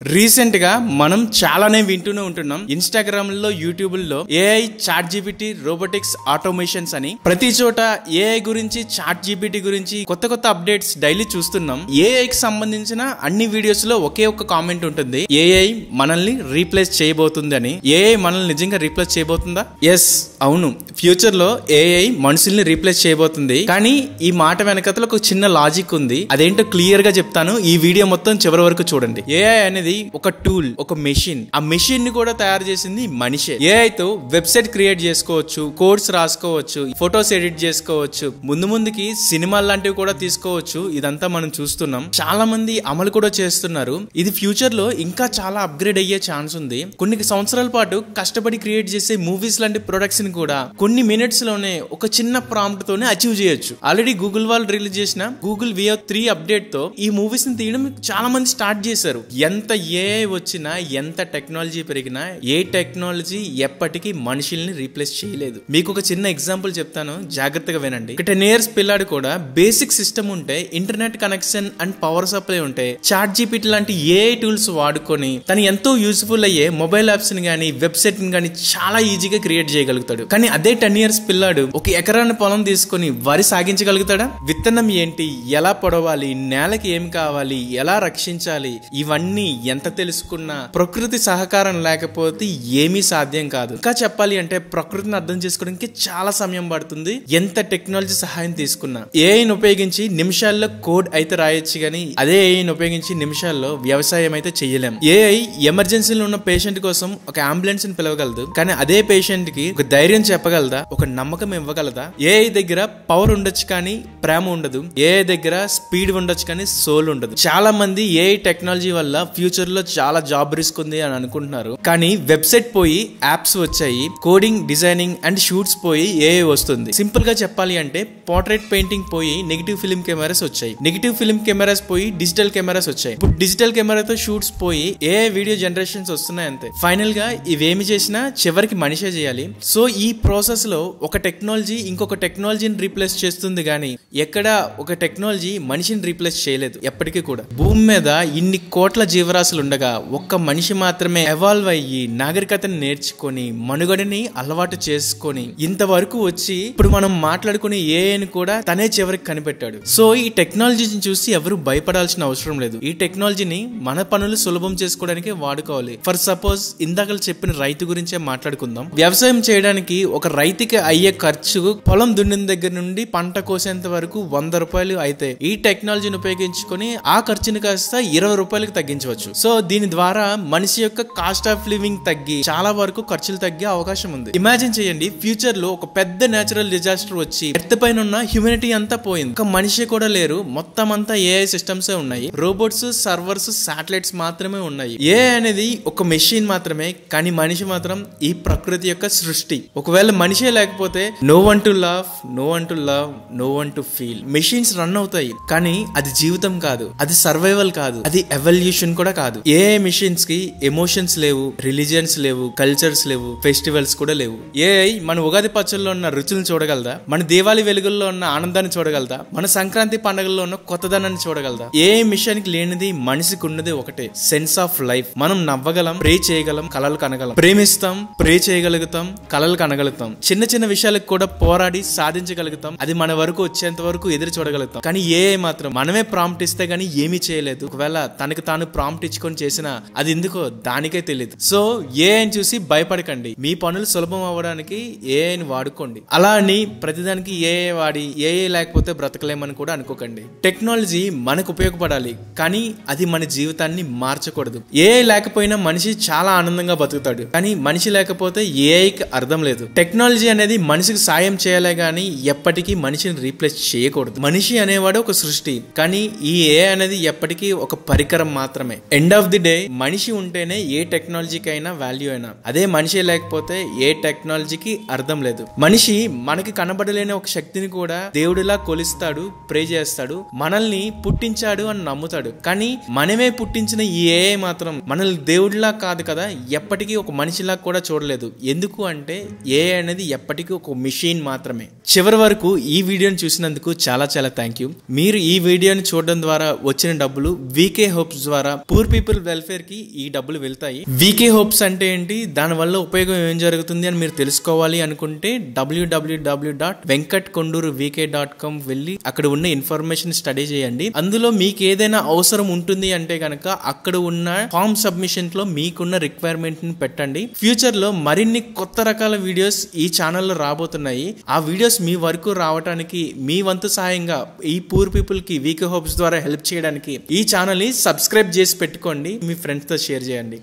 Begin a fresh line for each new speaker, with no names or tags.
Recent గా మనం చాలానే వింటూనే ఉంటున్నాం. ఇన్స్టాగ్రామ్ లో, యూట్యూబ్ లో AI, ChatGPT, robotics, automations అని ప్రతి చోట ఏఐ గురించి, చాట్ జీపీటీ గురించి కొత్త కొత్త అప్డేట్స్ డైలీ చూస్తున్నాం. ఏఐకి సంబంధించిన అన్ని వీడియోస్ లో ఒకే ఒక కామెంట్ ఉంటుంది, ఏఐ మనల్ని రీప్లేస్ చేయబోతుంది అని. ఏఐ మనల్ని నిజంగా రీప్లేస్ చేయబోతుందా? ఎస్, అవును. ఫ్యూచర్ లో ఏఐ మనుషుల్ని రీప్లేస్ చేయబోతుంది. కానీ ఈ మాట వెనకతలో ఒక చిన్న లాజిక్ ఉంది. అదేంటో క్లియర్ గా చెప్తాను. ఈ వీడియో మొత్తం చివరి వరకు చూడండి. ఏఐ అనేది ఒక టూల్, ఒక మెషిన్. ఆ మెషిన్ ని కూడా తయారు చేసింది మనిషే. ఏఐ తో వెబ్సైట్ క్రియేట్ చేసుకోవచ్చు, కోడ్స్ రాసుకోవచ్చు, ఫొటోస్ ఎడిట్ చేసుకోవచ్చు, ముందుకి సినిమాలు లాంటివి కూడా తీసుకోవచ్చు. ఇదంతా మనం చూస్తున్నాం. చాలా మంది అమలు కూడా చేస్తున్నారు. ఇది ఫ్యూచర్ లో ఇంకా చాలా అప్గ్రేడ్ అయ్యే ఛాన్స్ ఉంది. కొన్ని సంవత్సరాల పాటు కష్టపడి క్రియేట్ చేసే మూవీస్ లాంటి ప్రొడక్ట్స్ ని కూడా కొన్ని మినిట్స్ లోనే ఒక చిన్న ప్రాంప్ట్ తోనే అచీవ్ చేయొచ్చు. ఆల్రెడీ గూగుల్ వాళ్ళు రిలీజ్ చేసిన గూగుల్ వియో 3 అప్డేట్ తో ఈ మూవీస్ ని తీయడం చాలా మంది స్టార్ట్ చేశారు. ఎంత ఏఐ వచ్చినా, ఎంత టెక్నాలజీ పెరిగినా, ఏ టెక్నాలజీ ఎప్పటికీ మనుషుల్ని రీప్లేస్ చేయలేదు. మీకు ఒక చిన్న ఎగ్జాంపుల్ చెప్తాను, జాగ్రత్తగా వినండి. 10 years పిల్లాడు కూడా బేసిక్ సిస్టమ్ ఉంటే, internet connection and power supply ఉంటే, చాట్ జీపీటీ లాంటి ఏఐ టూల్స్ వాడుకొని తను ఎంతో యూస్ఫుల్ అయ్యే మొబైల్ యాప్స్ ని గానీ, వెబ్సైట్ ని గానీ చాలా ఈజీగా క్రియేట్ చేయగలుగుతాడు. కానీ అదే 10 years పిల్లాడు ఒక ఎకరాన్ని పొలం తీసుకొని వరి సాగించగలుగుతాడా? విత్తనం ఏంటి, ఎలా పొడవాలి, నేలకి ఏం కావాలి, ఎలా రక్షించాలి, ఇవన్నీ ఎంత తెలుసుకున్నా ప్రకృతి సహకారం లేకపోతే ఏమీ సాధ్యం కాదు. ఇంకా చెప్పాలి అంటే ప్రకృతిని అర్థం చేసుకోవడానికి చాలా సమయం పడుతుంది, ఎంత టెక్నాలజీ సహాయం తీసుకున్నా. ఏఐని ఉపయోగించి నిమిషాల్లో కోడ్ అయితే రాయొచ్చు, కానీ అదే ఏఐని ఉపయోగించి నిమిషాల్లో వ్యవసాయం అయితే చెయ్యలేం. ఏఐ ఎమర్జెన్సీలో ఉన్న పేషెంట్ కోసం ఒక అంబులెన్స్ ని పిలవగలదు, కానీ అదే పేషెంట్ కి ఒక ధైర్యం చెప్పగలదా, ఒక నమ్మకం ఇవ్వగలదా? ఏఐ దగ్గర పవర్ ఉండొచ్చు కానీ ప్రేమ ఉండదు. ఏఐ దగ్గర స్పీడ్ ఉండొచ్చు కానీ సోల్ ఉండదు. చాలా మంది ఏఐ టెక్నాలజీ వల్ల ఫ్యూచర్ లో చాలా జాబ్ రిస్క్ ఉంది అని అనుకుంటున్నారు. కానీ వెబ్సైట్ పోయి యాప్స్ వచ్చాయి, కోడింగ్, డిజైనింగ్ అండ్ షూట్స్ పోయి ఏఐ వస్తుంది. సింపుల్ గా చెప్పాలి అంటే పోర్ట్రేట్ పెయింటింగ్ పోయి నెగిటివ్ ఫిల్మ్ కెమెరాస్ వచ్చాయి, నెగిటివ్ ఫిల్మ్ కెమెరాస్ పోయి డిజిటల్ కెమెరాస్ వచ్చాయి. ఇప్పుడు డిజిటల్ కెమెరాతో షూట్స్ పోయి ఏఐ వీడియో జనరేషన్స్ వస్తున్నాయి. అంతే. ఫైనల్ గా ఇవేమి చేసినా చివరికి మనిషే చేయాలి. సో ఈ ప్రాసెస్ లో ఒక టెక్నాలజీ ఇంకొక టెక్నాలజీని రీప్లేస్ చేస్తుంది, కానీ ఎక్కడ ఒక టెక్నాలజీ మనిషిని రీప్లేస్ చేయలేదు ఎప్పటికీ కూడా. భూమి మీద ఇన్ని కోట్ల జీవరాశులు ఉండగా ఒక్క మనిషి మాత్రమే ఎవాల్వ్ అయ్యి నాగరికతను నేర్చుకొని మనుగడని అలవాటు చేసుకొని ఇంతవరకు వచ్చి ఇప్పుడు మనం మాట్లాడుకునే ఏఐని కూడా తనే చివరికి కనిపెట్టాడు. సో ఈ టెక్నాలజీని చూసి ఎవరు భయపడాల్సిన అవసరం లేదు. ఈ టెక్నాలజీని మన పనులు సులభం చేసుకోవడానికి వాడుకోవాలి. ఫర్ సపోజ్ ఇందాక చెప్పిన రైతు గురించే మాట్లాడుకుందాం. వ్యవసాయం చేయడానికి ఒక రైతుకి అయ్యే ఖర్చు పొలం దున్నిన దగ్గర నుండి పంట కోసేంత వరకు 100 రూపాయలు అయితే, ఈ టెక్నాలజీని ఉపయోగించుకొని ఆ ఖర్చుని కాస్త 20 రూపాయలకు తగ్గించవచ్చు. సో దీని ద్వారా మనిషి యొక్క కాస్ట్ ఆఫ్ లివింగ్ తగ్గి చాలా వరకు ఖర్చులు తగ్గే అవకాశం ఉంది. ఇమాజిన్ చేయండి, ఫ్యూచర్ లో ఒక పెద్ద నేచురల్ డిజాస్టర్ వచ్చి ఎర్త్ పైన ఉన్న హ్యూమనిటీ అంతా పోయింది, ఒక మనిషి కూడా లేరు, మొత్తం అంతా ఏఐ సిస్టమ్స్ ఉన్నాయి, రోబోట్స్, సర్వర్స్, శాటిలైట్స్ మాత్రమే ఉన్నాయి. ఏఐ అనేది ఒక మెషిన్ మాత్రమే, కానీ మనిషి మాత్రం ఈ ప్రకృతి యొక్క సృష్టి. ఒకవేళ మనిషే లేకపోతే no one to love, no one to love, no one to feel. Machines run అవుతాయి, కానీ అది జీవితం కాదు, అది సర్వైవల్ కాదు, అది ఎవల్యూషన్ కూడా కాదు. ఏఐ మిషన్స్ కి ఎమోషన్స్ లేవు, రిలీజియన్స్ లేవు, కల్చర్స్ లేవు, ఫెస్టివల్స్ కూడా లేవు. ఏఐ మన ఉగాది పచ్చల్లో ఉన్న రుచులను చూడగలదా? మన దీవాళి వెలుగుల్లో ఉన్న ఆనందాన్ని చూడగలదా? మన సంక్రాంతి పండుగల్లో ఉన్న కొత్తదనాన్ని చూడగలదా? ఏఐ మిషన్ కి లేనిది మనిషికి ఉన్నది ఒకటే, సెన్స్ ఆఫ్ లైఫ్. మనం నవ్వగలం, ప్రే చేయగలం, కలలు కనగలం, ప్రేమిస్తాం, ప్రే చేయగలుగుతాం, కలలు కనగలుగుతాం, చిన్న చిన్న విషయాలకు కూడా పోరాడి సాధించగలుగుతాం, అది మన వరకు వచ్చేంత వరకు ఎదురు చూడగలుగుతాం. కానీ ఏఐ మాత్రం మనమే ప్రాంప్ట్ ఇస్తే గానీ ఏమీ చేయలేదు. ఒకవేళ తనకు తాను ప్రాంప్ట్ ఇచ్చుకొని చేసినా అది ఎందుకో దానికే తెలియదు. సో ఏఐని చూసి భయపడకండి, మీ పనులు సులభం అవ్వడానికి ఏఐని వాడుకోండి. అలా అని ప్రతిదానికి ఏఐ వాడి ఏఐ లేకపోతే బ్రతకలేమని కూడా అనుకోకండి. టెక్నాలజీ మనకు ఉపయోగపడాలి, కానీ అది మన జీవితాన్ని మార్చకూడదు. ఏఐ లేకపోయినా మనిషి చాలా ఆనందంగా బతుకుతాడు, కానీ మనిషి లేకపోతే ఏఐకి అర్థం లేదు. టెక్నాలజీ అనేది మనిషికి సాయం చేయాలే గానీ ఎప్పటికీ మనిషిని రీప్లేస్ చేయకూడదు. మనిషి అనేవాడు ఒక సృష్టి, కానీ ఈ ఏఐ అనేది ఎప్పటికీ ఒక పరికరం మాత్రమే. ఎండ్ ఆఫ్ ది డే మనిషి ఉంటేనే ఏ టెక్నాలజీకి అయినా వాల్యూ అయినా. అదే మనిషి లేకపోతే ఏ టెక్నాలజీకి అర్థం లేదు. మనిషి మనకి కనబడలేని ఒక శక్తిని కూడా దేవుడిలా కొలుస్తాడు, ప్రే చేస్తాడు, మనల్ని పుట్టించాడు అని నమ్ముతాడు. కానీ మనమే పుట్టించిన ఈ ఏఐ మాత్రం మనల్ని దేవుడిలా కాదు కదా, ఎప్పటికీ ఒక మనిషిలా కూడా చూడలేదు. ఎందుకు అంటే ఏఐ అనేది ఎప్పటికీ ఒక మిషన్ మాత్రమే. చివరి వరకు ఈ వీడియోని చూసినందుకు చాలా చాలా థ్యాంక్ యూ. మీరు ఈ వీడియోని చూడడం ద్వారా వచ్చిన డబ్బులు వీకే హోప్స్ ద్వారా పూర్ పూర్ పీపుల్ వెల్ఫేర్ కి ఈ డబ్బులు వెళ్తాయి. వీకే హోప్స్ అంటే ఏంటి, దాని వల్ల ఉపయోగం ఏం జరుగుతుంది అని మీరు తెలుసుకోవాలి అనుకుంటే www.venkatkonduruVK.com వెళ్ళి అక్కడ ఉన్న ఇన్ఫర్మేషన్ స్టడీ చేయండి. అందులో మీకు ఏదైనా అవసరం ఉంటుంది అంటే కనుక అక్కడ ఉన్న ఫామ్ సబ్మిషన్ లో మీకున్న రిక్వైర్మెంట్ ని పెట్టండి. ఫ్యూచర్ లో మరిన్ని కొత్త రకాల వీడియోస్ ఈ ఛానల్లో రాబోతున్నాయి. ఆ వీడియోస్ మీ వరకు రావడానికి మీ వంతు సహాయంగా ఈ పూర్ పీపుల్ కి వీకే హోప్స్ ద్వారా హెల్ప్ చేయడానికి ఈ ఛానల్ ని సబ్స్క్రైబ్ చేసి పెట్టుకోండి. మీ ఫ్రెండ్స్ తో షేర్ చేయండి.